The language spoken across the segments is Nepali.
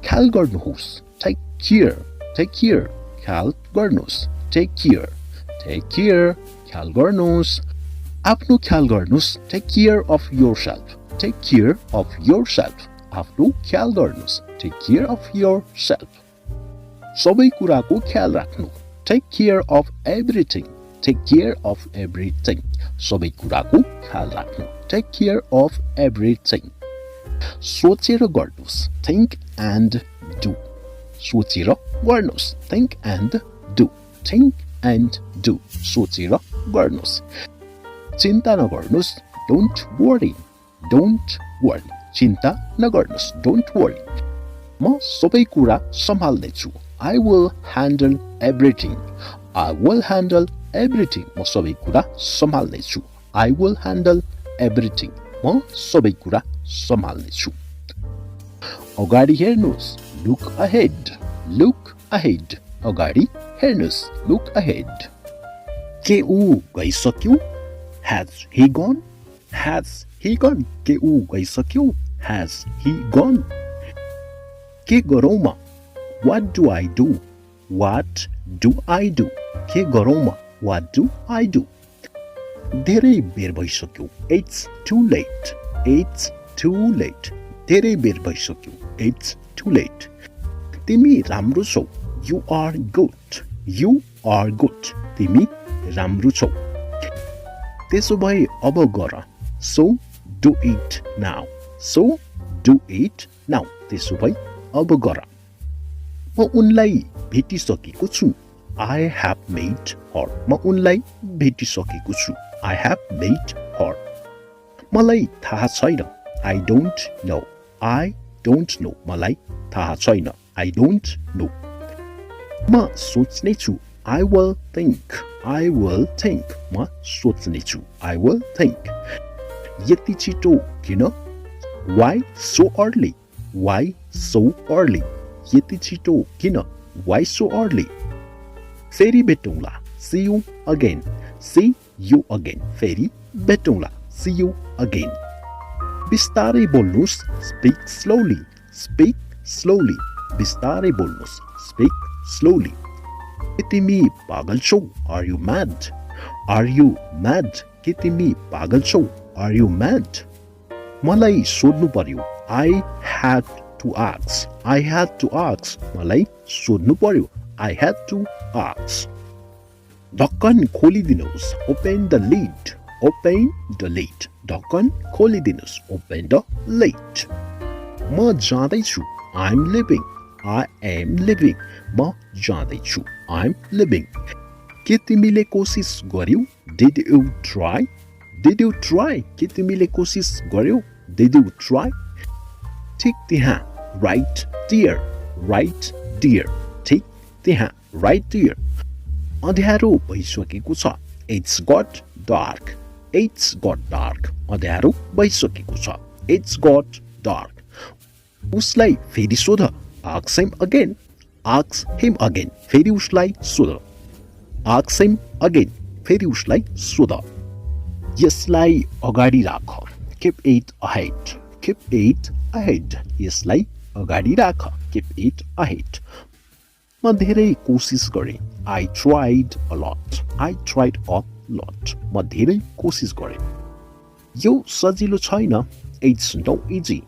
ख्याल गर्नुहोस् टेक केयर ख्याल गर्नुहोस् टेक केयर ख्याल गर्नुहोस् आफ्नो ख्याल गर्नुहोस् टेक केयर अफ योरसेल्फ आफ्नो ख्याल गर्नुहोस् टेक केयर अफ योरसेल्फ सबै कुराको ख्याल राख्नु टेक केयर अफ एभ्रिथिङ सबै कुराको ख्याल राख्नु टेक केयर अफ एभ्रिथिङ सोचेर गर्नुहोस् थिङ्क एन्ड डु सोचेर गर्नुहोस् थिङ्क एन्ड डु सोचेर गर्नुहोस् चिन्ता नगर्नुहोस् डोन्ट वरी चिन्ता नगर्नुहोस् डोन्ट वरी म सबै कुरा सम्हाल्नेछु I will handle everything म सबै कुरा सम्हाल्नेछु I will handle everything म सबै कुरा सम्हाल्नेछु अगाडि हेर्नुहोस् look ahead अगाडि हेर्नुहोस् look ahead के ऊ गइसक्यो has he gone के ऊ गइसक्यो has he gone के गरौँ म what do I do के गरौँ म what do I do धेरै बेर भइसक्यो it's too late धेरै बेर भइसक्यो it's too late तिमी राम्रो छौ you are good तिमी राम्रो छौ त्यसो भए अब गर so do it now त्यसो भए अब गर म उनलाई भेटिसकेको छु I have met her म उनलाई भेटिसकेको छु I have met her मलाई थाहा छैन I don't know मलाई थाहा छैन I don't know म सोच्ने छु I will think म सोच्ने छु I will think यति छिटो किन Why so early यति छिटो किन Why so early फेरि भेटौँला See you again फेरि भेटौँला See you again बिस्तारै बोल्नुहोस् Speak slowly बिस्तारै बोल्नुहोस् Speak slowly के तिमी पागल छौ Are you mad के तिमी पागल छौ Are you mad मलाई सोध्नु पर्यो I had to ask मलाई सोध्नु पर्यो I had to ask ढक्कन खोलिदिनुहोस् Open the lid ढक्कन खोलिदिनुहोस् Open the lid म जाँदैछु I am leaving म जाँदैछु I am leaving के तिमीले कोसिस गर्यौ Did you try के तिमीले कोसिस गर्यौ Did you try ठिक त्यहाँ Right dear ठिक त्यहाँ Right dear अँध्यारो भइसकेको छ It's got dark अँध्यारो भइसकेको छ It's got dark उसलाई फेरि सोध Ask him again फेरि उसलाई सोध Ask him again फेरि उसलाई सोध यसलाई अगाडि राख Keep it ahead यसलाई अगाडि राख Keep it ahead म धेरै कोसिस गरेँ I tried a lot म धेरै कोसिस गरेँ यो सजिलो छैन It's no easy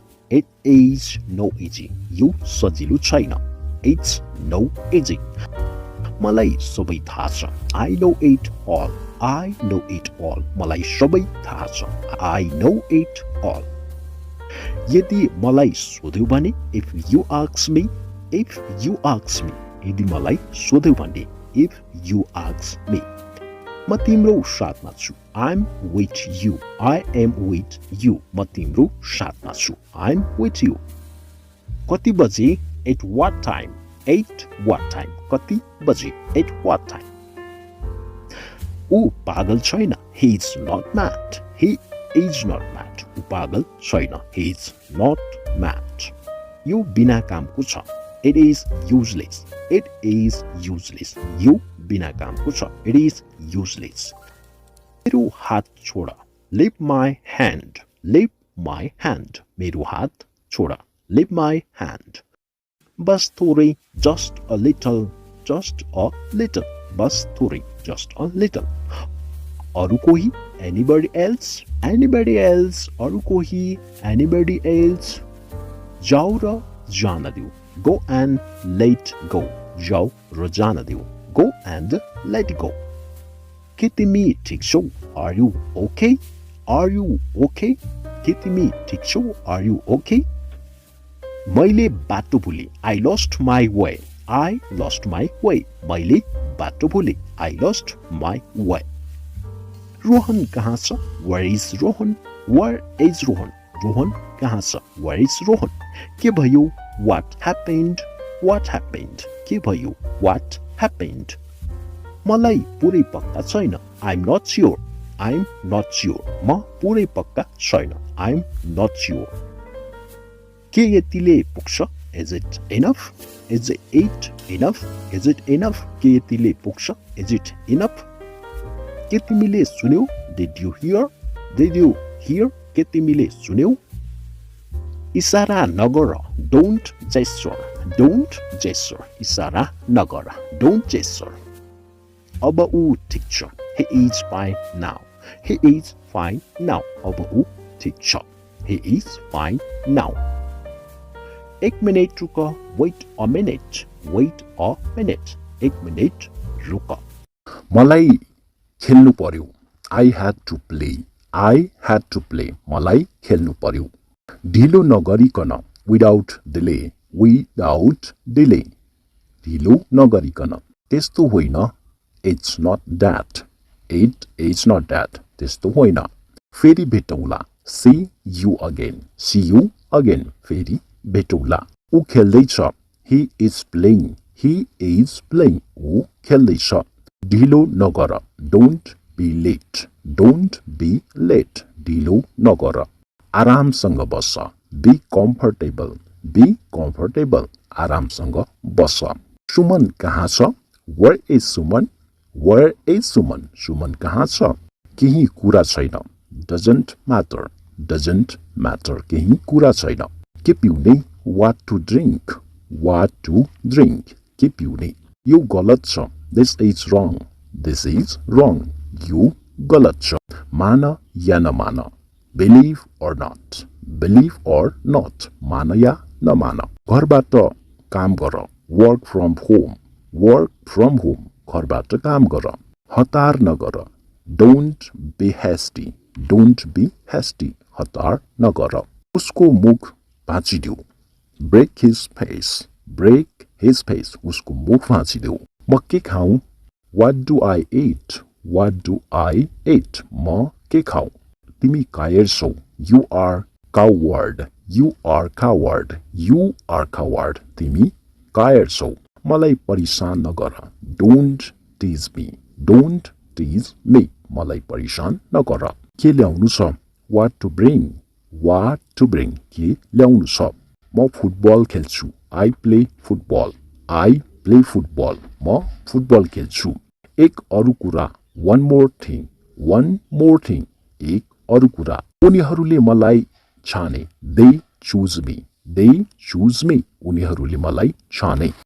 यो सजिलो छैन It's no easy मलाई सबै थाहा छ I know it all मलाई सबै थाहा छ I know it all यदि मलाई सोध्यौ भने If you ask me यदि मलाई सोध्यौ भने If you ask me म तिम्रो साथमा छु I'm with you म तिम्रो साथमा छु I'm with you कति बजे At what time कति बजे At what time ऊ पागल छैन He is not mad ऊ पागल छैन He is not mad यो बिना कामको छ It is useless यो बिना कामको छ It is useless मेरो हात छोड Leave my hand मेरो हात छोड Leave my hand बस थोरै, just a little, just a little, बस थोरै, just a little. अरू कोही, anybody else, anybody else, अरू कोही, anybody else. जाऊ र जान दिऊ, go and let go, जाऊ र जान दिऊ, go and let go. के तिमी ठिक छौ, are you okay, are you okay, के तिमी ठिक छौ, are you okay. मैले बाटो भुले, I lost my way, I lost my way, मैले बाटो भुले, I lost my way. Rohan कहाँ छ, where is Rohan, where is Rohan, Rohan कहाँ छ, where is रोहन. के भयो, what happened, what happened, के भयो, what happened. मलाई पुरै पक्का छैन, I'm not sure, I'm not sure, म पुरै पक्का छैन, I'm not sure. के यतिले पुग्छ, is it enough, is it enough, is it enough, के यतिले पुग्छ, is it enough. के तिमीले सुन्यौ, did you hear, did you hear, के तिमीले सुन्यौ. इशारा नगर, don't gesture, don't gesture, इशारा नगर, don't gesture. अब ऊ ठिक छ, he is fine now, he is fine now, अब ऊ ठिक छ, he is fine now. एक मिनेट रुक, wait a minute, wait a minute, एक मिनेट रुक. मलाई खेल्नु पर्यो, I had to play, I had to play, मलाई खेल्नु पर्यो. ढिलो नगरिकन, without delay, without delay, ढिलो नगरिकन. त्यस्तो होइन, it's not that, it is not that, त्यस्तो होइन. फेरि भेटौँला, see you again, see you again, फेरि भेटौँला. ऊ खेल्दैछ, he is playing, he is playing, ऊ खेल्दैछ. ढिलो नगर, don't be late, don't be late, ढिलो नगर. आरामसँग बस, be comfortable, be comfortable, आरामसँग बस. सुमन कहाँ छ, where is Suman, where is Suman, Suman कहाँ छ. केही कुरा छैन, doesn't matter, doesn't matter, केही कुरा छैन. के पिउने, what to drink, what to drink, के पिउने. यो गलत छ, this is wrong, this is wrong, यो गलत छ. मान या नमान, believe or not, believe or not, मान या नमान. घरबाट काम गर, work from home, work from home, घरबाट काम गर. हतार नगर, don't be hasty, don't be hasty, हतार नगर. उसको मुख भाँचिदेऊ, break his face, break his face, उसको मुख भाँचिदेऊ. म के खाऊँ, what do I eat, what do I eat, म के खाऊँ. तिमी कायर छौ, you are coward, you are coward, you are coward, तिमी कायर छौ. मलाई परेशान नगर, don't tease me, don't tease me, मलाई परेशान नगर. के ल्याउनु छ, what to bring, what to bring, के ल्याउनु छ. म फुटबल खेल्छु, I play football, I play football, म फुटबल खेल्छु. एक अरू कुरा, one more thing, one more thing, एक अरू कुरा. उनीहरूले मलाई छाने, they choose me, they choose me, उनीहरूले मलाई छाने.